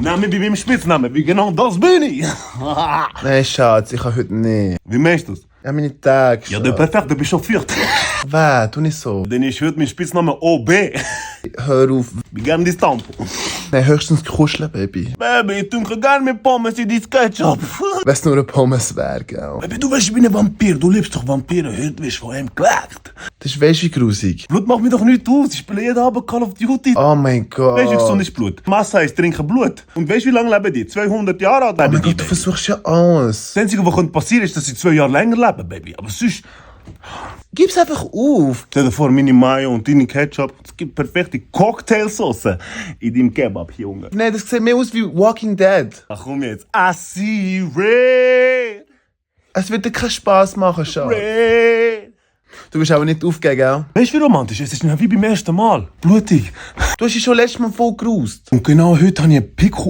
Name bei meinem Spitznamen, wie genau das bin ich. Nein, Schatz, ich kann heute nicht. Wie meinst du das? Ja, meine Tage, Ja, Schatz. der perfekt, du bist chauffiert. Weh, tu nicht so. Denn ich hört mein Spitzname OB. Hör auf. Wie gern die Stamp. Nein, höchstens kuscheln, Baby. Baby, ich trinke gerne mit Pommes in dein Ketchup. Wenn es nur ein Pommes wäre, gell? Baby, du weißt, ich bin ein Vampir. Du liebst doch Vampire. Heute wirst du von ihm geweckt. Das ist weisst wie grusig. Blut macht mir doch nichts aus. Ich spiele jeden Abend Call of Duty. Oh mein Gott. Weißt du, gesund ist Blut. Masse heisst trinken Blut. Und weißt du, wie lange leben die? 200 Jahre alt Oh leben mein die. Gott, du versuchst ja alles. Das Einzige, was passieren könnte, ist, dass sie 2 Jahre länger leben, Baby. Aber sonst... Gib's einfach auf. Stell dir vor, meine Mayo und deine Ketchup. Es gibt perfekte Cocktailsauce in deinem Kebab, Junge. Nein, das sieht mehr aus wie Walking Dead. Ach komm jetzt. I see red, Es wird dir keinen Spass machen, Schatz. red. Du wirst aber nicht aufgeben, gell? Weißt du, wie romantisch? Es ist wie beim ersten Mal. Blutig. Du hast dich schon letztes Mal voll gerust. Und genau heute habe ich einen Pico